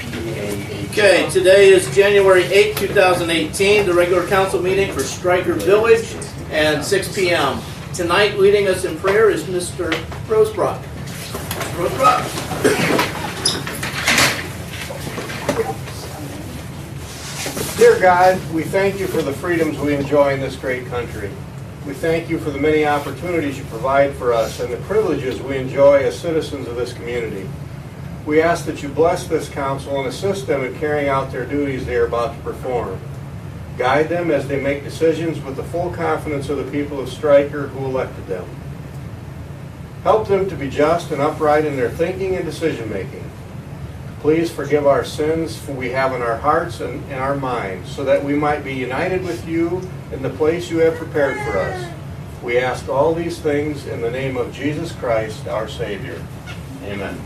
Okay, today is January 8, 2018, the regular council meeting for Stryker Village, and 6 p.m. Tonight, leading us in prayer is Mr. Rosebrock. Mr. Rosebrock. Dear God, we thank you for the freedoms we enjoy in this great country. We thank you for the many opportunities you provide for us and the privileges we enjoy as citizens of this community. We ask that you bless this council and assist them in carrying out their duties they are about to perform. Guide them as they make decisions with the full confidence of the people of Stryker who elected them. Help them to be just and upright in their thinking and decision-making. Please forgive our sins for we have in our hearts and in our minds, so that we might be united with you in the place you have prepared for us. We ask all these things in the name of Jesus Christ, our Savior. Amen.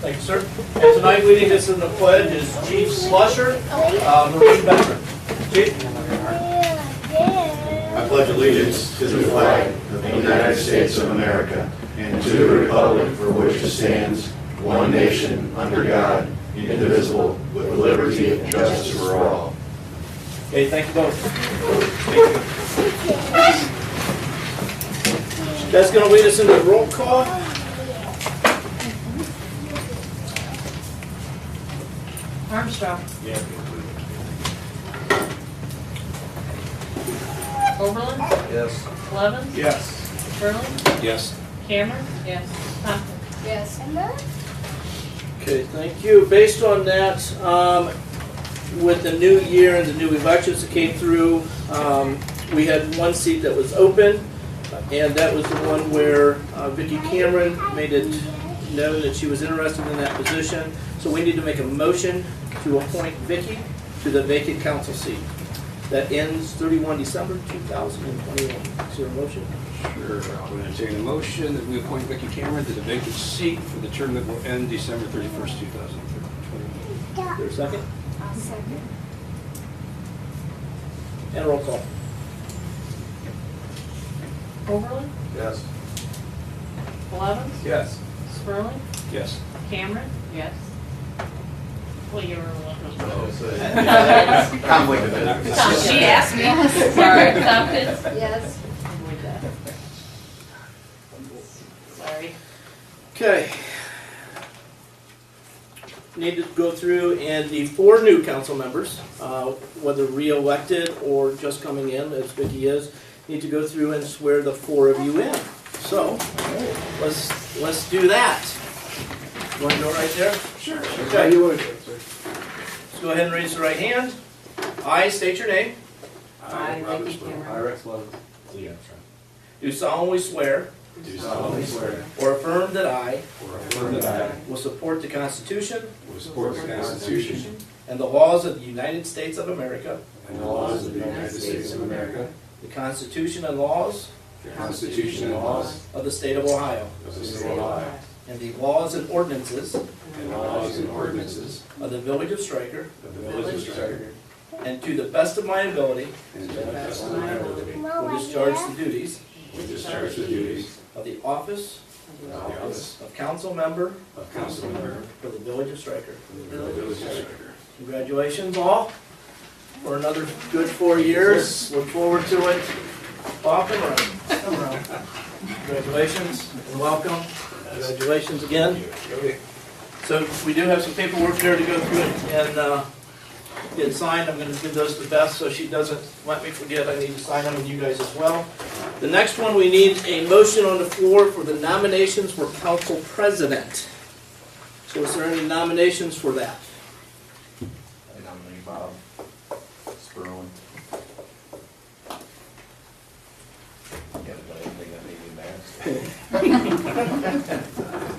Thank you, sir. And tonight, leading us in the pledge is Chief Slusher, Marine veteran. Chief? I pledge allegiance to the flag of the United States of America and to the republic for which it stands, one nation, under God, indivisible, with liberty and justice for all. Okay, thank you both. That's going to lead us into the roll call. Armstrong. Oberlin. Yes. Levin. Yes. Burley. Yes. Cameron. Yes. Thompson. Yes. Okay, thank you. Based on that, with the new year and the new elections that came through, we had one seat that was open, and that was the one where Vicki Cameron made it known that she was interested in that position. So we need to make a motion to appoint Vicki to the vacant council seat. That ends 31 December 2021. Is there a motion? Sure. I'll entertain a motion that we appoint Vicki Cameron to the vacant seat for the term that will end December 31st, 2021. Is there a second? I'll second. And roll call. Oberlin. Yes. Blevins. Yes. Sperling. Yes. Cameron. Yes. Well, you were looking. Conflict of interest. She asked me. Sorry. Tompkins. Yes. Sorry. Okay. Need to go through, and the 4 new council members, whether re-elected or just coming in, as Vicki is, need to go through and swear the 4 of you in. So, let's do that. You want to go right there? Sure. Okay. You want to do it, sir? Let's go ahead and raise the right hand. I state your name. I, Robert Vicki Sperling. Cameron. Rex Levin. Do solemnly swear Do solemnly swear or affirm that I or affirm that I will support the Constitution will support the Constitution and the laws of the United States of America, and the laws of the United States of America, the Constitution and laws the Constitution and laws of the state of Ohio, of the state of Ohio, and the laws and ordinances and laws and ordinances of the village of Stryker, of the village of Stryker, and to the best of my ability and to the best of my ability, will discharge the duties will discharge the duties of the office of the office of council member of council member for the village of Stryker. for the village of Stryker. Congratulations all for another good 4 years. Look forward to it. Off and running. Congratulations and welcome. Congratulations again. So we do have some paperwork there to go through and get signed. I'm going to give those to Beth so she doesn't let me forget. I need to sign them and you guys as well. The next one, we need a motion on the floor for the nominations for council president. So is there any nominations for that? I nominate Bob Sperling.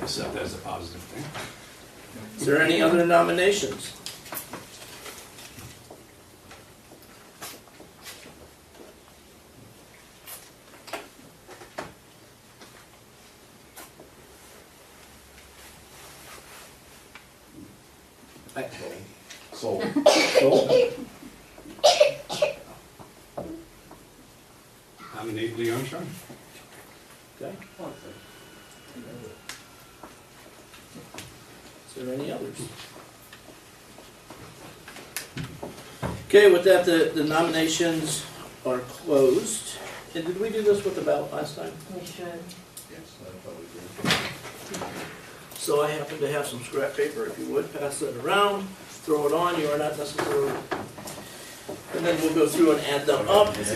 Accept that as a positive thing. Is there any other nominations? Sold. Cool. Nominate Lee Armstrong. Okay. Is there any others? Okay, with that, the nominations are closed. And did we do this with the ballot last time? We should. So I happen to have some scrap paper, if you would, pass that around, throw it on, you are not necessarily. And then we'll go through and add them up. Yes,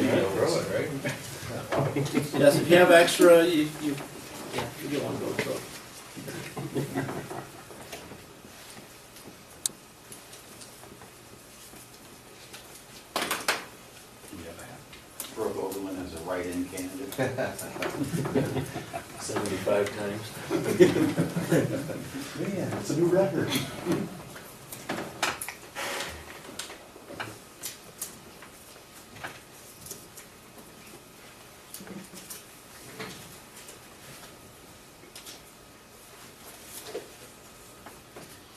if you have extra, you get one to go. Brooke Overland as a write-in candidate. 75 times. Man, it's a new record.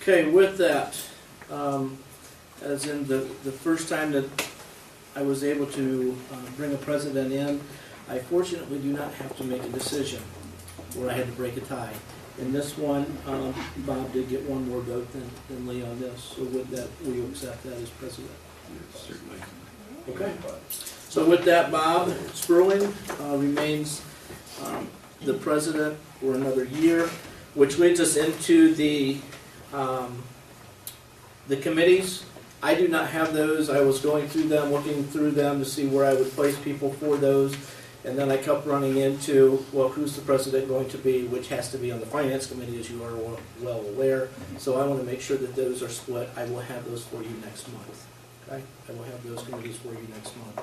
Okay, with that, as in the first time that I was able to bring a president in, I fortunately do not have to make a decision where I had to break a tie. In this one, Bob did get one more vote than Lee on this, so with that, will you accept that as president? Certainly. Okay. So with that, Bob Sperling remains the president for another year, which leads us into the committees. I do not have those. I was going through them, looking through them to see where I would place people for those. And then I kept running into, well, who's the president going to be, which has to be on the finance committee, as you are well aware. So I want to make sure that those are split. I will have those for you next month. Okay? I will have those committees for you next month.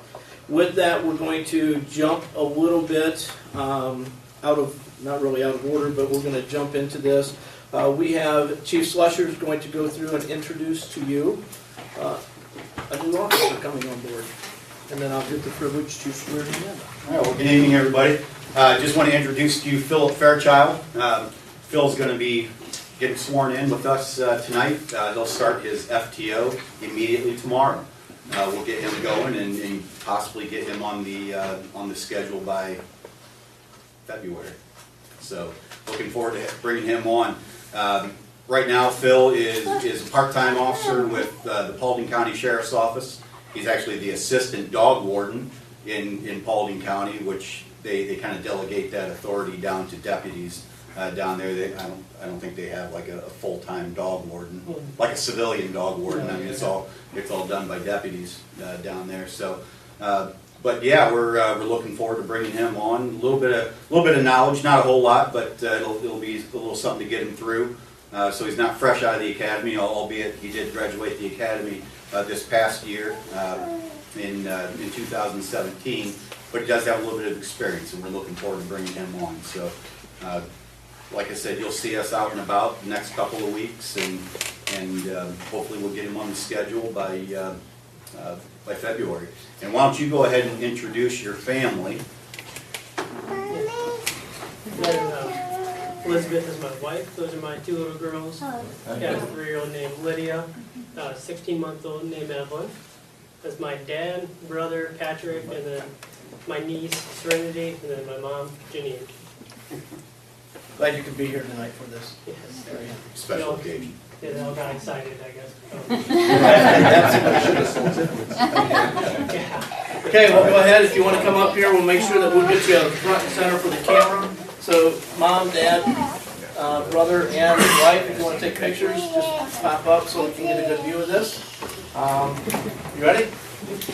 With that, we're going to jump a little bit out of, not really out of order, but we're going to jump into this. We have Chief Slusher is going to go through and introduce to you a new officer coming on board. And then I'll get the privilege to swear him in. All right, well, good evening, everybody. Just want to introduce to you Philip Fairchild. Phil's going to be getting sworn in with us tonight. He'll start his FTO immediately tomorrow. We'll get him going and possibly get him on the schedule by February. So looking forward to bringing him on. Right now, Phil is a part-time officer with the Paulding County Sheriff's Office. He's actually the assistant dog warden in Paulding County, which they kind of delegate that authority down to deputies down there. I don't think they have like a full-time dog warden, like a civilian dog warden. I mean, it's all done by deputies down there. So, but yeah, we're looking forward to bringing him on. A little bit of knowledge, not a whole lot, but it'll be a little something to get him through. So he's not fresh out of the academy, albeit he did graduate the academy this past year in 2017, but he does have a little bit of experience, and we're looking forward to bringing him on. So, like I said, you'll see us out and about the next couple of weeks, and hopefully we'll get him on the schedule by February. And why don't you go ahead and introduce your family? Elizabeth is my wife. Those are my two little girls. I got a 3-year-old named Lydia, a 16-month-old named Evelyn. That's my dad, brother, Patrick, and then my niece, Serenity, and then my mom, Janine. Glad you could be here tonight for this. Yes. Very happy. Special occasion. Yeah, they all got excited, I guess. Yeah. Okay, well, go ahead. If you want to come up here, we'll make sure that we'll get you front and center for the camera. So, mom, dad, brother, and wife, if you want to take pictures, just pop up so we can get a good view of this. You ready?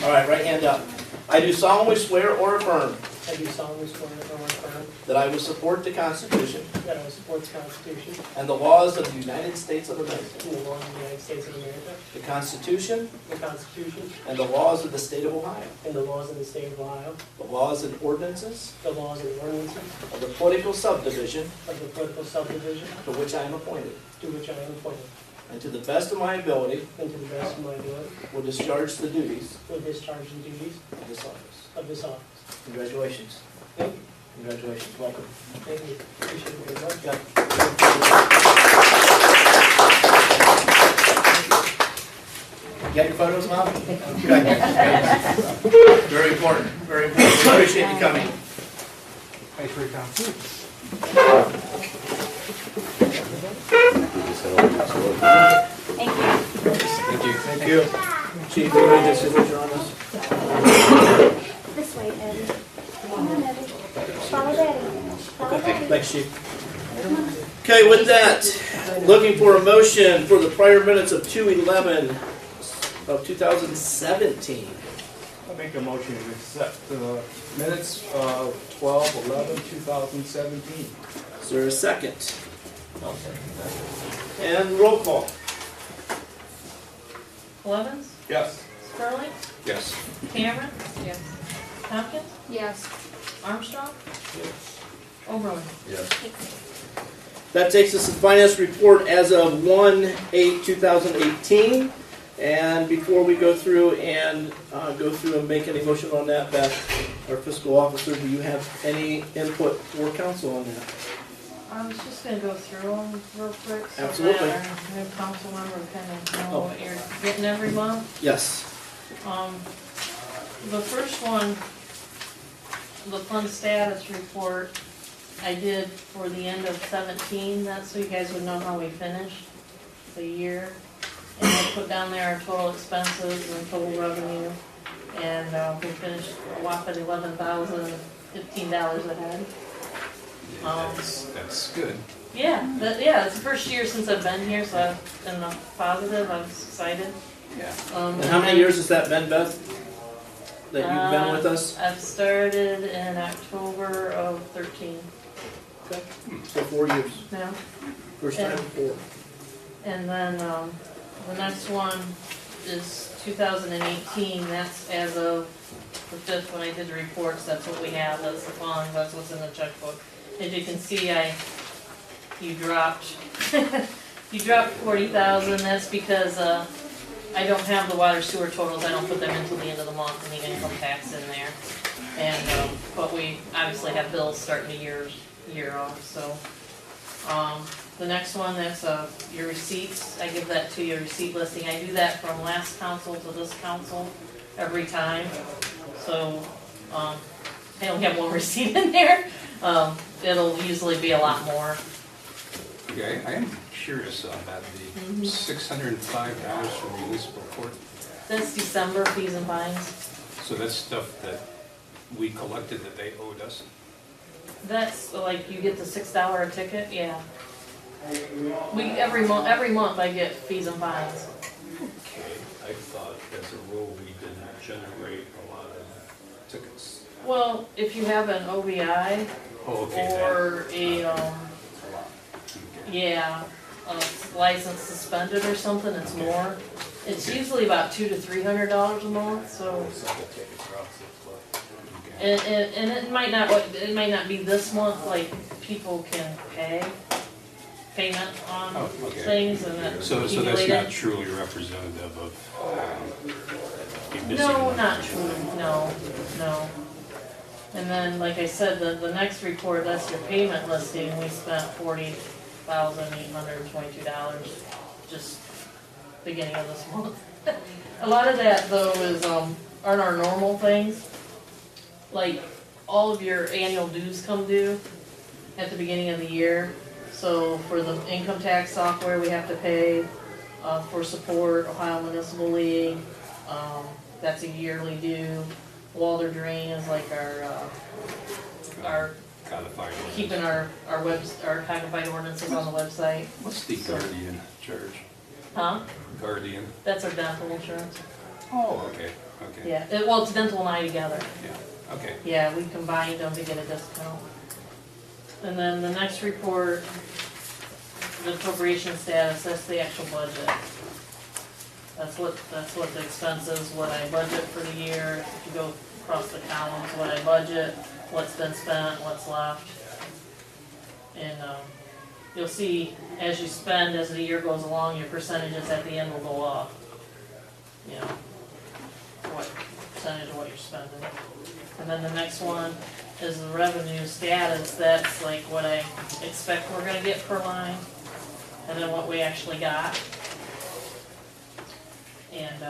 All right, right hand up. I do solemnly swear or affirm I do solemnly swear or affirm that I will support the Constitution that I will support the Constitution and the laws of the United States of America, and the laws of the United States of America, the Constitution the Constitution, and the laws of the state of Ohio, and the laws of the state of Ohio, the laws and ordinances the laws and ordinances of the political subdivision of the political subdivision to which I am appointed, to which I am appointed, and to the best of my ability and to the best of my ability will discharge the duties will discharge the duties of this office. of this office. Congratulations. Thank you. Congratulations. Welcome. Thank you. Appreciate it very much. You got your photos, Mom? Okay. Very important. Very important. We appreciate you coming. Thanks for your time. Thank you. Thank you. Chief, you ready to signature on this? This way, Eddie. Come on, Eddie. Follow Daddy. Follow Daddy. Thanks, Chief. Okay, with that, looking for a motion for the prior minutes of 2/11 of 2017. I make a motion to accept the minutes of 12/11/2017. Is there a second? And roll call. Levens, Yes. Sperling, Yes. Cameron. Yes. Tompkins, Yes. Armstrong. Oberlin. Yes. That takes us to the finance report as of 1/8/2018. And before we go through and make any motion on that, Beth, our fiscal officer, do you have any input for council on that? I was just gonna go through them real quick. So Absolutely. that our new council member kind of know Oh. what you're getting every month. Yes. The first one, the fund status report, I did for the end of 17, that's so you guys would know how we finished the year. And I put down there our total expenses and total revenue, and we finished a whopping $11,015 ahead. That's good. Yeah, it's the first year since I've been here, so I've been positive, I was excited. Yeah. And how many years has that been, Beth? That you've been with us? I've started in October of 13 Okay. So 4 years. now. First time in 4. And then the next one is 2018, that's as of the 5th when I did the reports, that's what we have, that's the funds, that's what's in the checkbook. As you can see, you dropped, you dropped 40,000, that's because I don't have the water sewer totals, I don't put them until the end of the month and the income tax in there. And, but we obviously have bills starting the year off, so. The next one, that's your receipts, I give that to your receipt listing, I do that from last council to this council every time. So, I only have one receipt in there, it'll usually be a lot more. Okay, I am curious on that, the $605 from municipal court. That's December fees and fines. So that's stuff that we collected that they owed us? That's like, you get the $6 a ticket, yeah. Every month I get fees and fines. Okay, I thought as a rule we didn't generate a lot of tickets. Well, if you have an OBI Oh, okay. or a, Okay. yeah, a license suspended or something, it's more. It's usually about $200 to $300 a month, so. And it might not be this month, like, people can pay payment on Oh, okay. things and it So that's accumulated. not truly representative of a missing No, month. not true, no. And then, like I said, the next report, that's your payment listing, we spent $40,822 just beginning of this month. A lot of that though is, aren't our normal things. Like, all of your annual dues come due at the beginning of the year. So for the income tax software, we have to pay for support, Ohio Municipal League, that's a yearly due. Walter Drain is like our Codified. keeping our codified ordinances on the website. What's the Guardian charge? Huh? Guardian? That's our dental insurance. Oh, okay, okay. Yeah, well, it's dental and eye together. Yeah, okay. Yeah, we combined them to get a discount. And then the next report, the appropriation status, that's the actual budget. That's what the expenses, what I budget for the year. If you go across the columns, what I budget, what's been spent, what's left. And you'll see as you spend, as the year goes along, your percentages at the end will go up. You know, what percentage of what you're spending. And then the next one is the revenue status, that's like what I expect we're gonna get per line, and then what we actually got. And,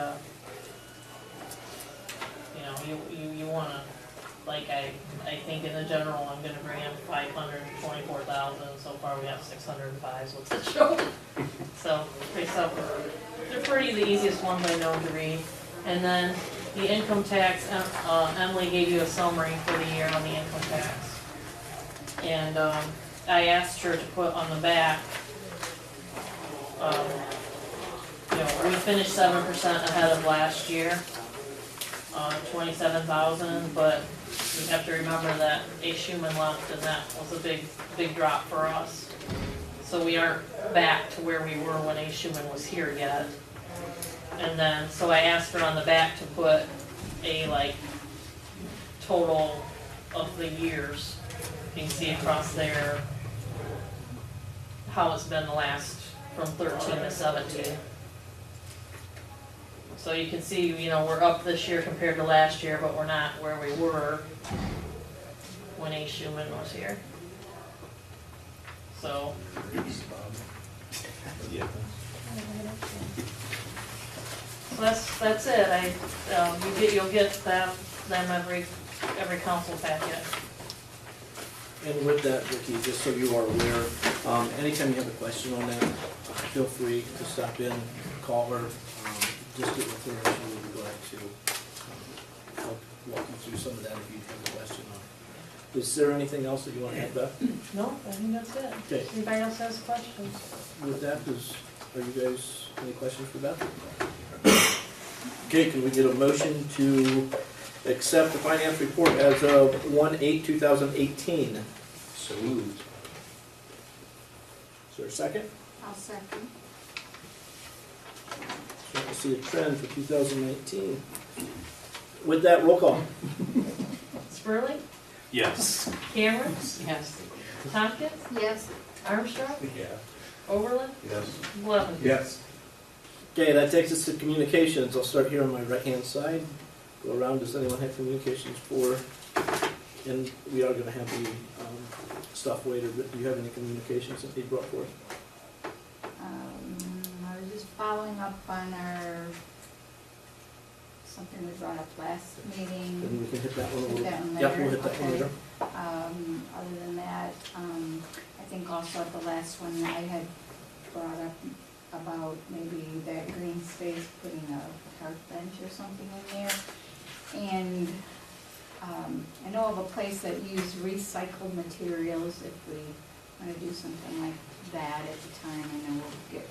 you wanna, like I think in the general, I'm gonna bring in 524,000, so far we have 605, so what's it show? So, pretty self, they're pretty the easiest ones I know to read. And then the income tax, Emily gave you a summary for the year on the income tax. And, I asked her to put on the back, you know, we finished 7% ahead of last year, 27,000, but you have to remember that A. Schumann left, and that was a big drop for us. So we aren't back to where we were when A. Schumann was here yet. And then, so I asked her on the back to put a, like, total of the years. You can see across there how it's been the last, from 13 to 17. So you can see, you know, we're up this year compared to last year, but we're not where we were when A. Schumann was here. So. So that's it. You'll get them every council packet. And with that, Vicki, just so you are aware, anytime you have a question on that, feel free to stop in, call her, just get with her, and she will be glad to help walk you through some of that if you have a question on it. Is there anything else that you want to add, Beth? No, I think that's it. Okay. Anybody else has questions? With that, are you guys, any questions for Beth? Okay, can we get a motion to accept the finance report as of 1/8/2018? So moved. Is there a second? I'll second. Starting to see a trend for 2019. With that, roll call. Spurley? Yes. Cameron? Yes. Tompkins? Yes. Armstrong? Yeah. Overland? Yes. Levin? Yes. Okay, that takes us to communications. I'll start here on my right-hand side. Go around, does anyone have communications for? And we are gonna have the stuff later, but do you have any communications that you brought forth? I was just following up on something we brought up last meeting. And we can hit that one a Hit little. that one Yep, later? we'll hit that one Okay. later. Other than that, I think also at the last one, I had brought up about maybe that green space, putting a park bench or something in there. And I know of a place that uses recycled materials. If we want to do something like that at the time, and then we'll get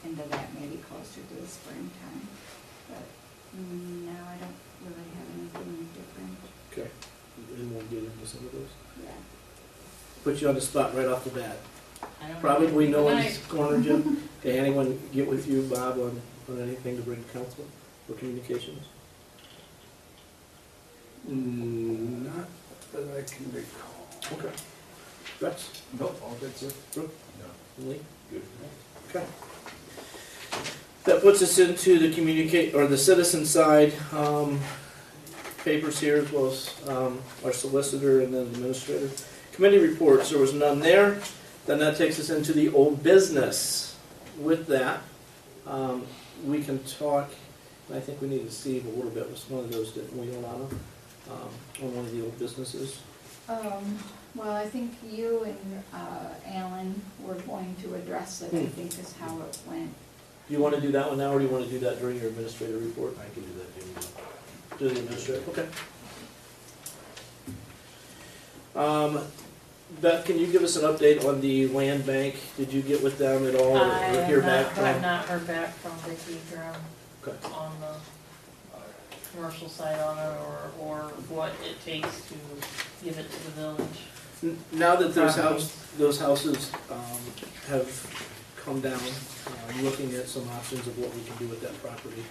into that maybe closer to the springtime. But no, I don't really have anything different. Okay, and we'll get into some of those. Yeah. Put you on the spot right off the bat. I don't know. Probably no Good one's night. cornered you. Okay, anyone get with you, Bob, on anything to bring to council for communications? Not that I can recall. Okay. Rex? Nope, all good, sir. Brooke? No. Lee? Good. Okay. That puts us into the citizen side. Papers here, as well as our solicitor and then administrator. Committee reports, there was none there. Then that takes us into the old business. With that, we can talk, and I think we need to see a little bit with one of those, didn't we, Alana? On one of the old businesses. Well, I think you and Alan were going to address it, I think is how it went. Do you want to do that one now, or do you want to do that during your administrator report? I can do that, Jimmy. Do the administrator, okay. Beth, can you give us an update on the land bank? Did you get with them at all, or hear back from? I have not heard back from Vicki Graham Okay. on the commercial side on it, or what it takes to give it to the village. Now that Properties. those houses have come down, looking at some options of what we can do with that property.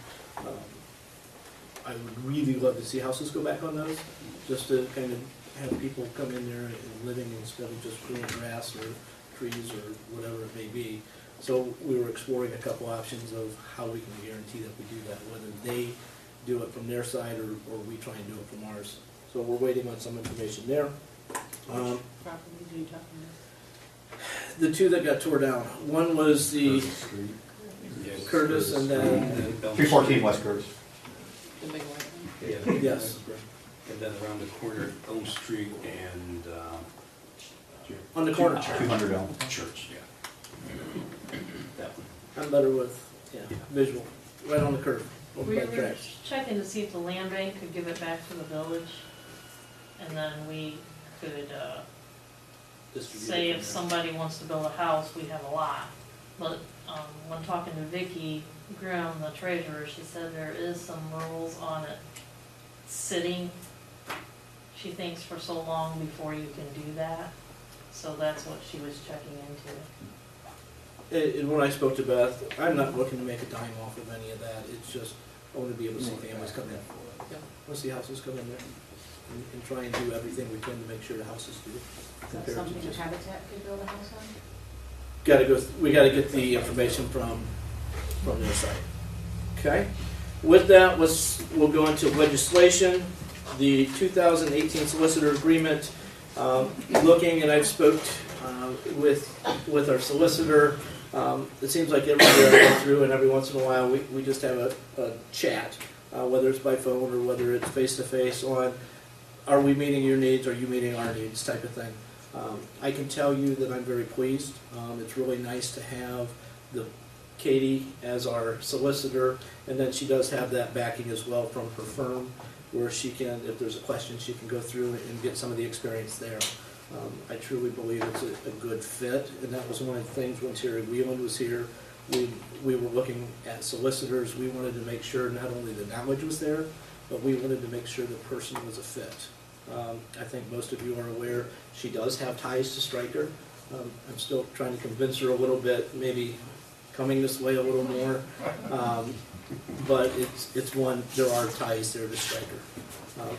I would really love to see houses go back on those, just to kind of have people come in there and living instead of just growing grass or trees or whatever it may be. So we were exploring a couple options of how we can guarantee that we do that, whether they do it from their side or we try and do it from ours. So we're waiting on some information there. Properties are you talking The two that got tore down, one was the Curtis and then, 314 West Curtis. about? The big one. Yeah. yes, And then around the corner, Elm Street and on the corner. 200 Elm. Church, yeah. That one. I'm better with, Yeah. visual. right on the curve, over We by the were tracks. checking to see if the land bank could give it back to the village, and then we could, say if somebody wants to build a house, we have a lot. But, when talking to Vicky Grimm, the treasurer, she said there is some rules on it sitting, she thinks, for so long before you can do that. So that's what she was checking into. And when I spoke to Beth, I'm not looking to make a dime off of any of that, it's just, I want to be able to see families come in. Yeah, I want to see houses come in there and try and do everything we can to make sure the houses do. Is that compared to something just- Habitat could build a house on? we gotta get the information from their site. Okay? With that, we'll go into legislation, the 2018 solicitor agreement, looking, and I've spoke with our solicitor. It seems like every year I go through, and every once in a while, we just have a chat, whether it's by phone or whether it's face-to-face on, are we meeting your needs, are you meeting our needs, type of thing. I can tell you that I'm very pleased. It's really nice to have Katie as our solicitor, and then she does have that backing as well from her firm, where she can, if there's a question, she can go through and get some of the experience there. I truly believe it's a good fit, and that was one of the things when Terry Wheeland was here. We were looking at solicitors. We wanted to make sure not only the knowledge was there, but we wanted to make sure the person was a fit. I think most of you are aware she does have ties to Stryker. I'm still trying to convince her a little bit, maybe coming this way a little more. But it's one, there are ties there to Stryker.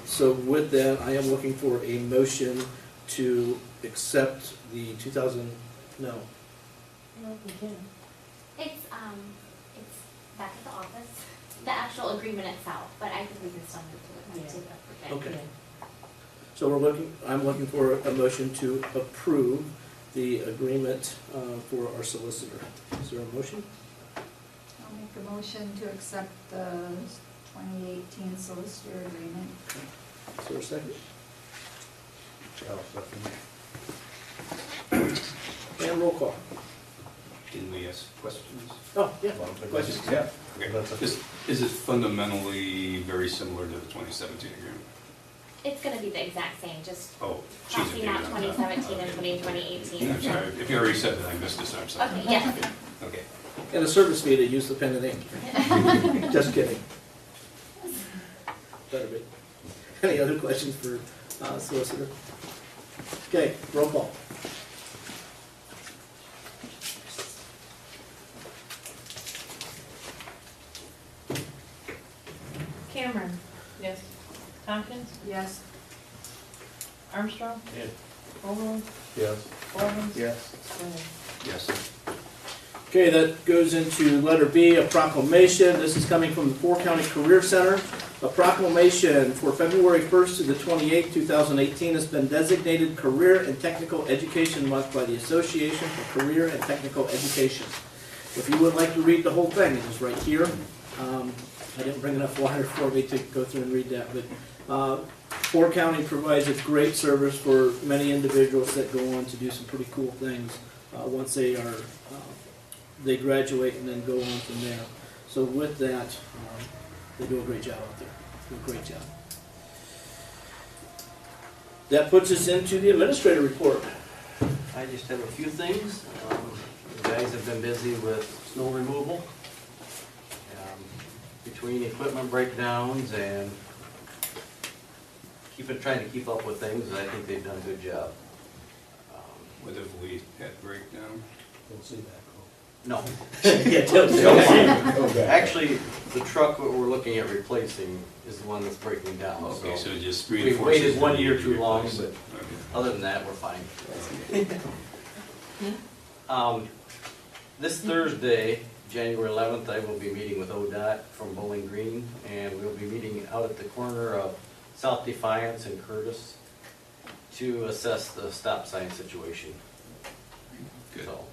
So with that, I am looking for a motion to accept the 2000, no, No, we can. It's back at the office, the actual agreement itself, but I think we can still move to it, to okay. So I'm looking for a motion to approve the agreement for our solicitor. Is there a motion? I'll make a motion to accept the 2018 solicitor agreement. Is there a second? And roll call. Can we ask questions? Oh, yeah. Questions? Yeah. Okay. Is it fundamentally very similar to the 2017 agreement? It's gonna be the exact same, just Oh, she's crossing out 2017 and 2018. I'm sorry, if you already said that, I missed this, I'm sorry. Okay, yes. Okay. And a service fee to use the pen and ink. Just kidding. Better be. Any other questions for solicitor? Okay, roll call. Cameron? Yes. Tompkins? Yes. Armstrong? Yes. Overland? Yes. Blevins? Yes. Springer? Yes. Okay, that goes into letter B, a proclamation. This is coming from the 4-County Career Center. A proclamation for February 1st to the 28th, 2018 has been designated Career and Technical Education Month by the Association for Career and Technical Education. If you would like to read the whole thing, it is right here. I didn't bring enough water for me to go through and read that, but 4-County provides a great service for many individuals that go on to do some pretty cool things once they they graduate and then go on from there. So with that, they do a great job out there. Do a great job. That puts us into the administrator report. I just have a few things. The guys have been busy with snow removal. Between equipment breakdowns and trying to keep up with things, I think they've done a good job. What have we had breakdown? Don't see that. No, Yeah, tell me. actually, the truck that we're looking at replacing is the one that's breaking down. Okay, so just we reinforces. waited 1 the year need to too long, replace but it. Okay. other than that, we're fine. This Thursday, January 11th, I will be meeting with ODOT from Bowling Green, and we'll be meeting out at the corner of South Defiance and Curtis to assess the stop sign situation. Good. So,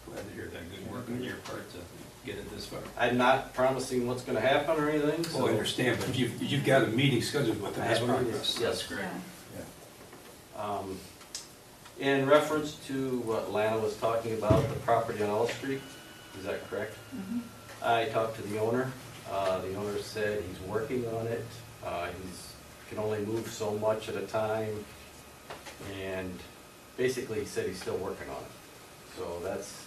Glad to hear that. Good work on your part to get it this far. I'm not promising what's gonna happen or anything, so. Well, I understand, but you've got a meeting scheduled with them. I That's have a meeting, progress. yes. That's great. In reference to what Lana was talking about, the property on All Street, is that correct? Mhm. I talked to the owner. The owner said he's working on it. Can only move so much at a time. And basically, he said he's still working on it. So that's.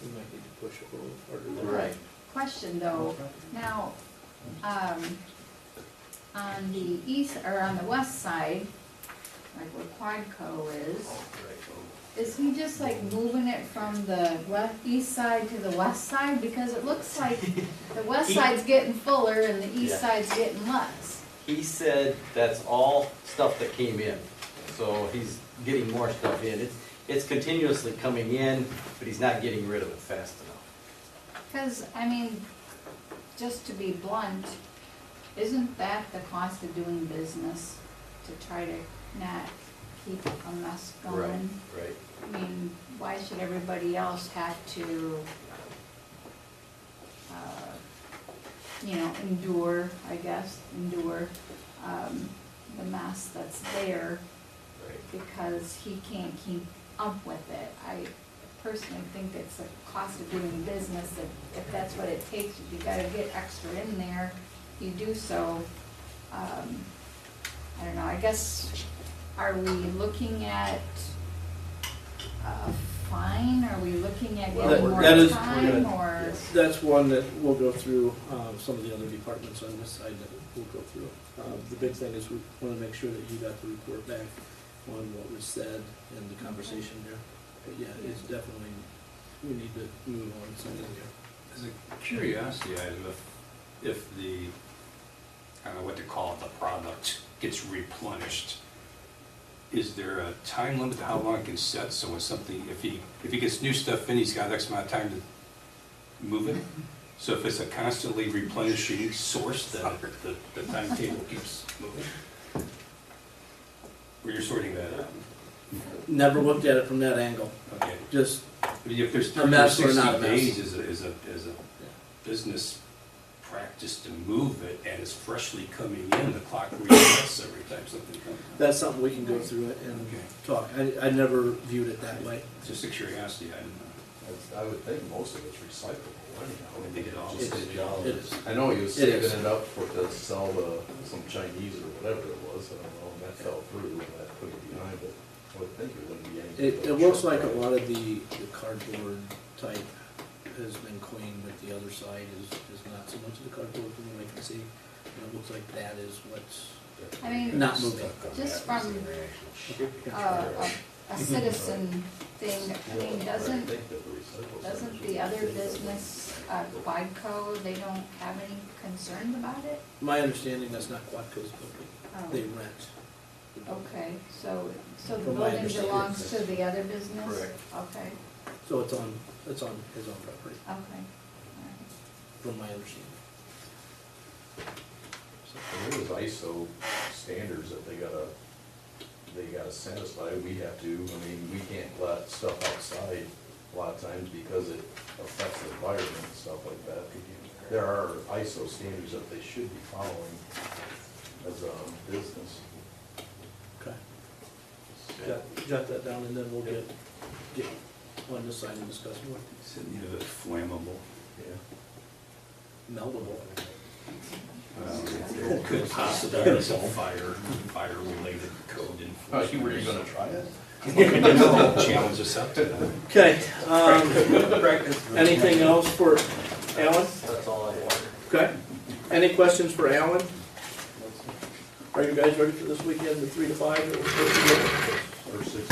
We might need to push it a little harder. Right. Question though, now, on the east, or on the west side, like where Quadco is he just like moving it from the east side to the west side? Because it looks like the west side's getting fuller and the east Yeah. side's getting less. He said that's all stuff that came in. So he's getting more stuff in. It's continuously coming in, but he's not getting rid of it fast enough. Because, I mean, just to be blunt, isn't that the cost of doing business, to try to not keep a mess going? Right. I mean, why should everybody else have to, endure the mess that's there because he can't keep up with it? I personally think it's the cost of doing business, that if that's what it takes, if you gotta get extra in there, you do so. I don't know, I guess, are we looking at a fine? Are we looking at getting more that is- time, or? That's one that we'll go through, some of the other departments on this side that we'll go through. The big thing is we want to make sure that you got the report back on what was said and the conversation there. But yeah, it's definitely, we need to move on something here. As a curiosity item, if the, I don't know what to call it, the product gets replenished, is there a time limit to how long it can set? So when something, if he gets new stuff in, he's got X amount of time to move it? So if it's a constantly replenishing source, then the timetable keeps moving? Or you're sorting that out? Never looked at it from that angle, Okay. just, I mean, if there's A mess or not a 360 mess. days as a business practice to move it, and it's freshly coming in, the clock resets every time something comes in. that's something we can go through it and Okay. talk. I never viewed it that way. Just a curiosity, I didn't know. I would think most of it's recyclable anyhow. I think it all Just is. a job. It is. I know he was It is. saving it up to sell to some Chinese or whatever it was, I don't know, and that fell through, and that put it behind, but I would think it wouldn't be anything. It looks like a lot of the cardboard type has been cleaned, but the other side is not so much of the cardboard from what I can see. And it looks like that is what's I mean, not moving. just from a citizen thing, I mean, doesn't the other business, Quadco, they don't have any concerns about it? My understanding, that's not Quadco's building. Oh. They rent. the building. Okay, so the From my building understanding, belongs to the other business? Correct. Okay, So it's on his own property, okay, all right. from my understanding. And there was ISO standards that they gotta satisfy, we have to, I mean, we can't let stuff outside a lot of times because it affects the environment and stuff like that. There are ISO standards that they should be following as a business. Okay. Jot that down and then we'll get on this side and discuss more. Said you know, it's flammable. Yeah. Meldable. Could possibly be some fire-related code enforcement. You were gonna try it? Challenge us up to that. Okay, anything else for Alan? That's all I want. Okay. Any questions for Alan? Are you guys ready for this weekend, the 3 to 5? Or 6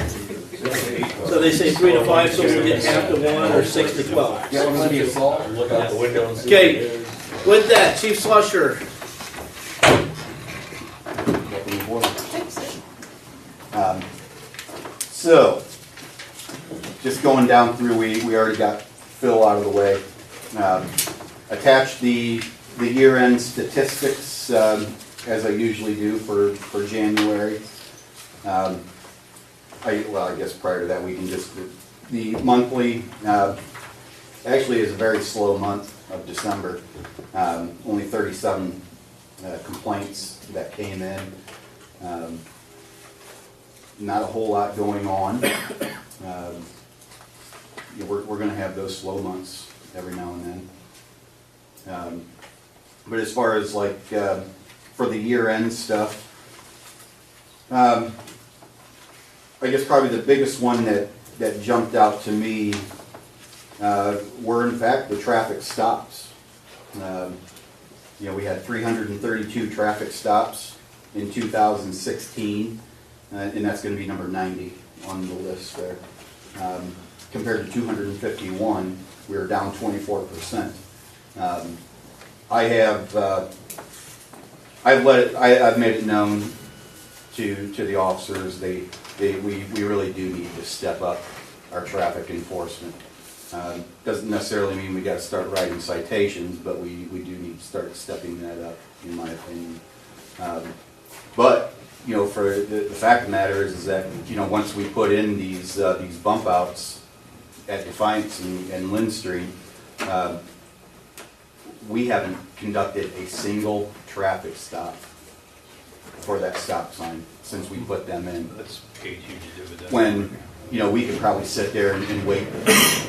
So they say 3 to 5, so we'll get half to 1 or 6 to 12. Look out the window and see. Okay, with that, Chief Slusher. So, just going down through, we already got Phil out of the way. Attached the year-end statistics, as I usually do for January. I guess prior to that, we can just, the monthly, actually is a very slow month of December. Only 37 complaints that came in. Not a whole lot going on. We're going to have those slow months every now and then. But as far as like, for the year-end stuff, I guess probably the biggest one that jumped out to me were in fact the traffic stops. You know, we had 332 traffic stops in 2016, and that's going to be number 90 on the list there. Compared to 251, we were down 24%. I've made it known to the officers, we really do need to step up our traffic enforcement. Doesn't necessarily mean we got to start writing citations, but we do need to start stepping that up, in my opinion. But you know, for the fact of the matter is that, you know, once we put in these bump outs at Defiance and Lynn Street, we haven't conducted a single traffic stop for that stop sign since we put them in. That's paid huge dividends. When, you know, we could probably sit there and wait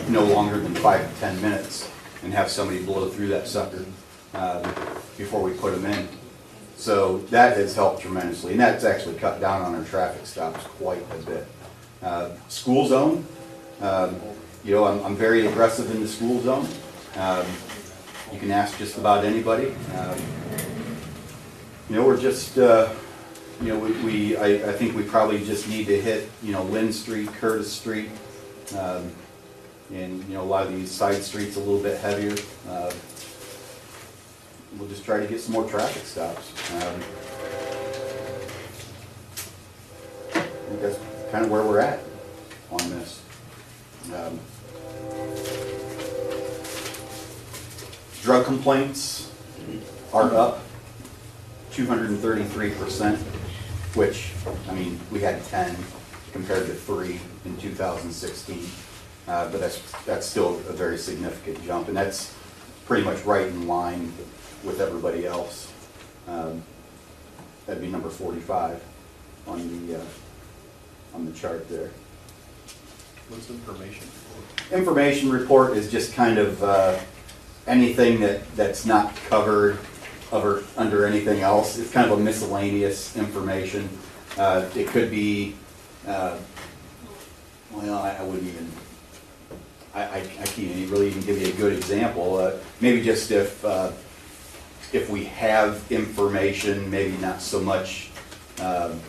no longer than 5 to 10 minutes and have somebody blow through that sucker before we put them in. So that has helped tremendously, and that's actually cut down on our traffic stops quite a bit. School zone, you know, I'm very aggressive in the school zone. You can ask just about anybody. You know, we're just, you know, I think we probably just need to hit, you know, Lynn Street, Curtis Street, and, you know, a lot of these side streets a little bit heavier. We'll just try to get some more traffic stops. I think that's kind of where we're at on this. Drug complaints are up 233%, which, I mean, we had 10 compared to 3 in 2016, but that's still a very significant jump, and that's pretty much right in line with everybody else. That'd be number 45 on the chart there. What's information? Information report is just kind of anything that's not covered under anything else. It's kind of a miscellaneous information. It could be, well, I wouldn't even, I can't really even give you a good example. Maybe just if we have information, maybe not so much on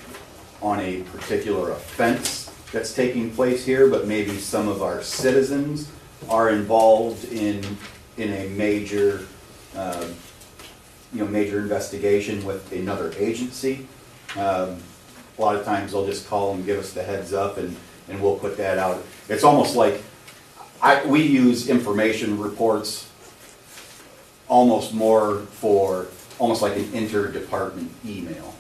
a particular offense that's taking place here, but maybe some of our citizens are involved in a major, major investigation with another agency. A lot of times they'll just call and give us the heads up, and we'll put that out. It's almost like we use information reports almost more for almost like an interdepartment email.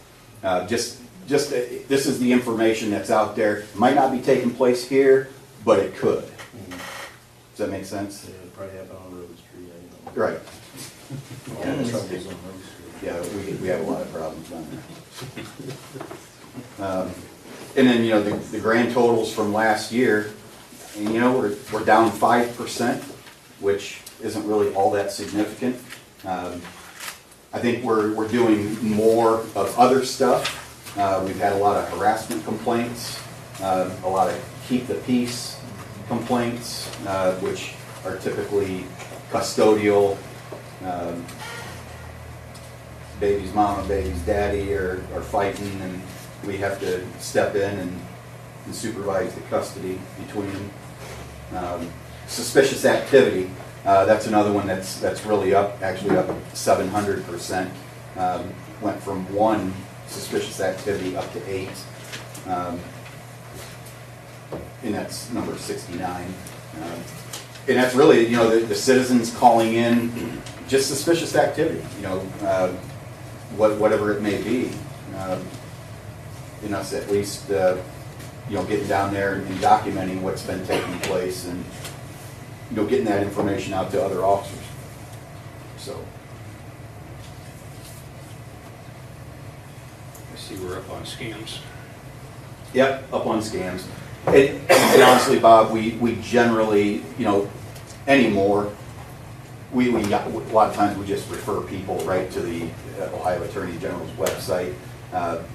Just this is the information that's out there. It might not be taking place here, but it could. Does that make sense? Yeah, it'd probably happen on Road Street, I know. Right. All the troubles on Road Street. Yeah, we have a lot of problems down there. And then, you know, the grand totals from last year, and you know, we're down 5%, which isn't really all that significant. I think we're doing more of other stuff. We've had a lot of harassment complaints, a lot of keep the peace complaints, which are typically custodial. Baby's mom and baby's daddy are fighting, and we have to step in and supervise the custody between them. Suspicious activity, that's another one that's really up, actually up 700%. Went from 1 suspicious activity up to 8. And that's number 69. And that's really, you know, the citizens calling in just suspicious activity, you know, whatever it may be. And us at least, you know, getting down there and documenting what's been taking place, and, you know, getting that information out to other officers. So. I see we're up on scams. Yep, up on scams. And honestly, Bob, we generally, you know, anymore, we got, a lot of times we just refer people right to the Ohio Attorney General's website.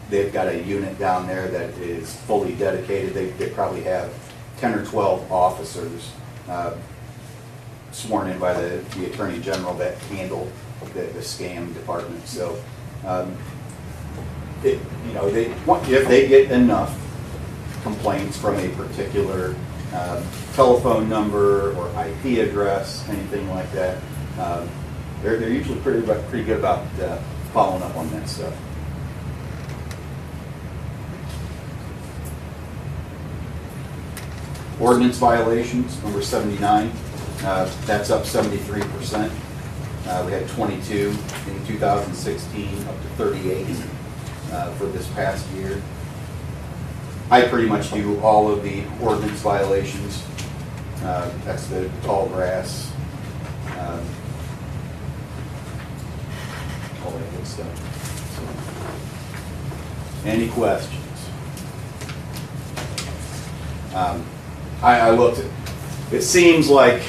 They've got a unit down there that is fully dedicated. They probably have 10 or 12 officers sworn in by the Attorney General that handle the scam department. So, you know, if they get enough complaints from a particular telephone number or IP address, anything like that, they're usually pretty good about following up on that stuff. Ordinance violations, number 79, that's up 73%. We had 22 in 2016, up to 38 for this past year. I pretty much do all of the ordinance violations. That's the tall grass, all that good stuff. So, any questions? I looked at, it seems like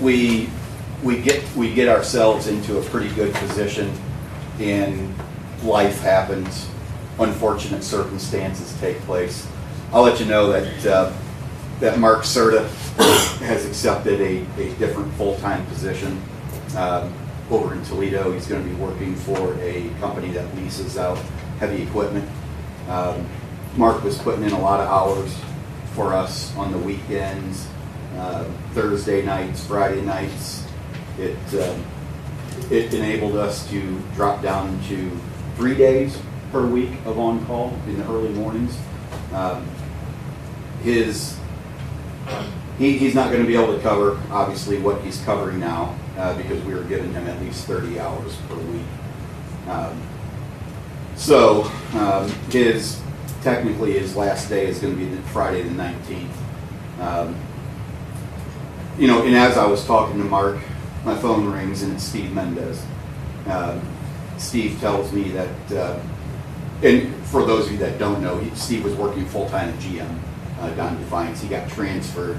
we get ourselves into a pretty good position, and life happens, unfortunate circumstances take place. I'll let you know that that Mark Serta has accepted a different full-time position over in Toledo. He's going to be working for a company that leases out heavy equipment. Mark was putting in a lot of hours for us on the weekends, Thursday nights, Friday nights. It enabled us to drop down to 3 days per week of on-call in the early mornings. He's not going to be able to cover, obviously, what he's covering now because we were giving him at least 30 hours per week. Technically his last day is going to be Friday the 19th. You know, and as I was talking to Mark, my phone rings and it's Steve Mendez. Steve tells me that, and for those of you that don't know, Steve was working full-time at GM down in Defiance. He got transferred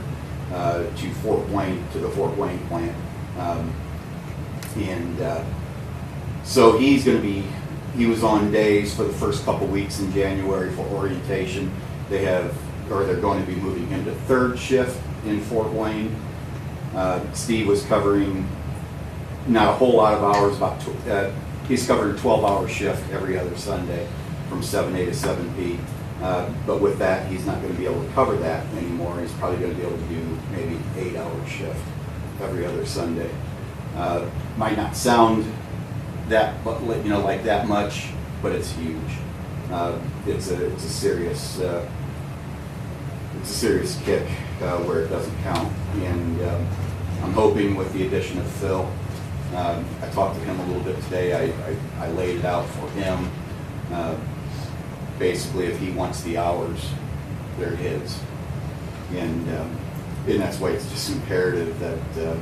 to Fort Wayne, to the Fort Wayne plant. So he's going to be, he was on days for the first couple weeks in January for orientation. They're going to be moving him to third shift in Fort Wayne. Steve was covering not a whole lot of hours, he's covering a 12-hour shift every other Sunday from 7A to 7P. But with that, he's not going to be able to cover that anymore. He's probably going to be able to do maybe 8-hour shift every other Sunday. Might not sound that, you know, like that much, but it's huge. It's a serious kick where it doesn't count. And I'm hoping with the addition of Phil, I talked to him a little bit today. I laid it out for him. Basically, if he wants the hours, they're his. And that's why it's just imperative that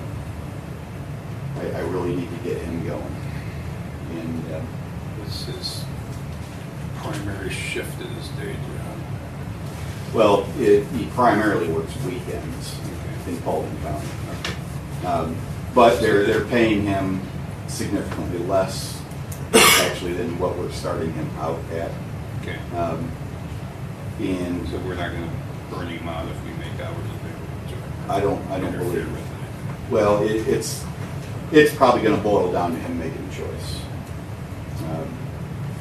I really need to get him going. And What's his primary shift in his day job? well, he primarily works weekends in Paulding County. But they're paying him significantly less, actually, than what we're starting him out at. Okay. And So we're not going to burn him out if we make hours available? I don't Interfere believe it. with it. Well, it's probably going to boil down to him making a choice.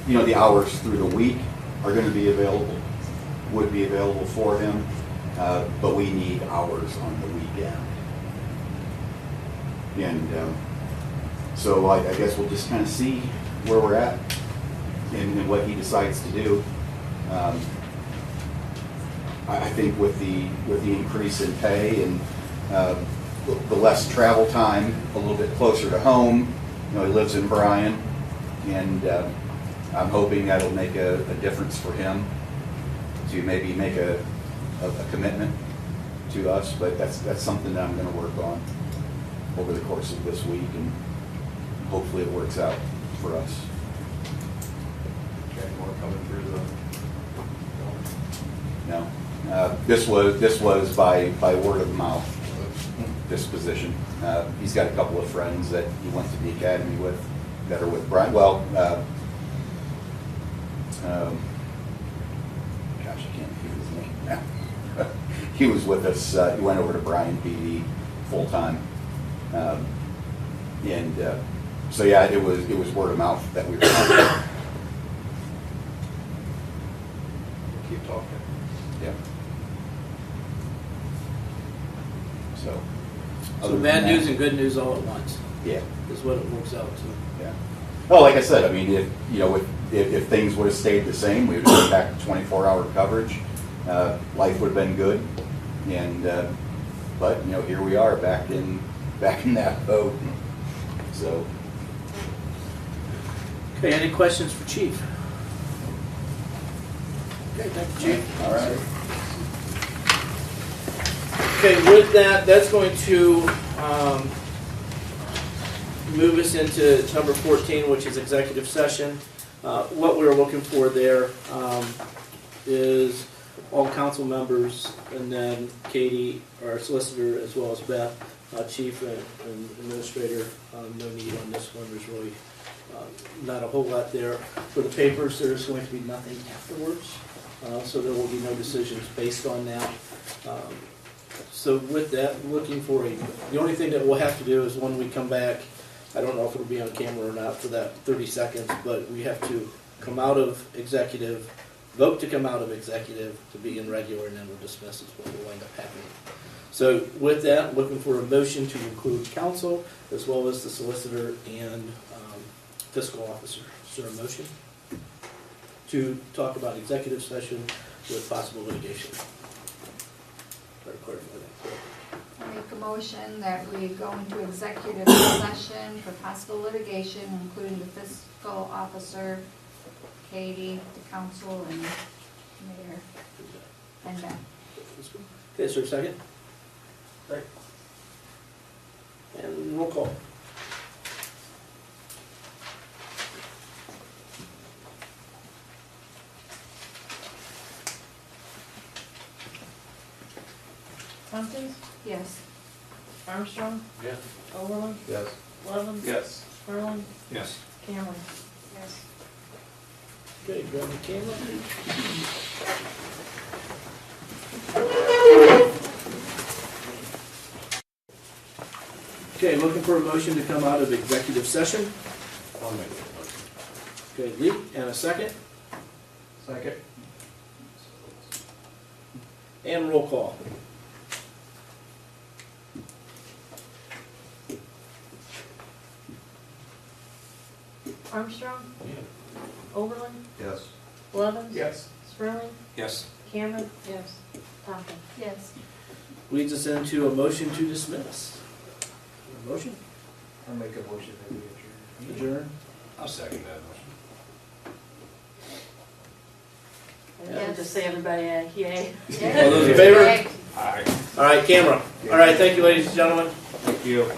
You know, the hours through the week are going to be available, would be available for him, but we need hours on the weekend. And so I guess we'll just kind of see where we're at and what he decides to do. I think with the increase in pay and the less travel time, a little bit closer to home. You know, he lives in Bryan, and I'm hoping that'll make a difference for him to maybe make a commitment to us. But that's something that I'm going to work on over the course of this week, and hopefully it works out for us. Okay, more coming through the. No, this was by word of mouth. this position. He's got a couple of friends that he went to the academy with that are with Brian. Well, gosh, I can't think of his name now. He was with us. He went over to Brian PD full time, and so yeah, it was word of mouth that we were on. Keep talking. Yeah. So. So other bad than news that, and good news all at once Yeah. is what it works out to. Yeah. Oh, like I said, I mean, if things would have stayed the same, we would have been back to 24-hour coverage. Life would have been good, and but here we are back in that boat. So. Okay, any questions for Chief? Okay, thank you, Chief. All right. Okay, with that, that's going to move us into number 14, which is executive session. What we're looking for there is all council members, and then Katie, our solicitor, as well as Beth, chief and administrator. No need on this one. There's really not a whole lot there. For the papers, there's going to be nothing afterwards, so there will be no decisions based on that. So with that, looking for the only thing that we'll have to do is when we come back, I don't know if it'll be on camera or not for that 30 seconds, but we have to come out of executive, vote to come out of executive to be in regular, and then we'll dismiss is what will wind up happening. So with that, looking for a motion to include counsel as well as the solicitor and fiscal officer. Is there a motion to talk about executive session with possible litigation? I make a motion that we go into executive session for possible litigation, including the fiscal officer, Katie, the council, and mayor, and Ben. Okay, is there a second? Right. And roll call. Tompkins, Yes. Armstrong, Yes. Overland, Yes. Levin, Yes. Sperling, Yes. Cameron. Yes. Okay, grab the camera. Okay, looking for a motion to come out of executive session. I'll make that motion. Okay, Lee, and a second, Second. and roll call. Armstrong, Overland, Yes. Levin, Yes. Sperling, Yes. Cameron. Yes. Tompkins. Yes. Leads us into a motion to dismiss. A motion? I'll make a motion that we adjourn. Adjourn. I'll second that motion. And just say everybody, yay. All those in favor? Yay. Aye. All right, camera. All right, thank you, ladies and gentlemen. Thank you.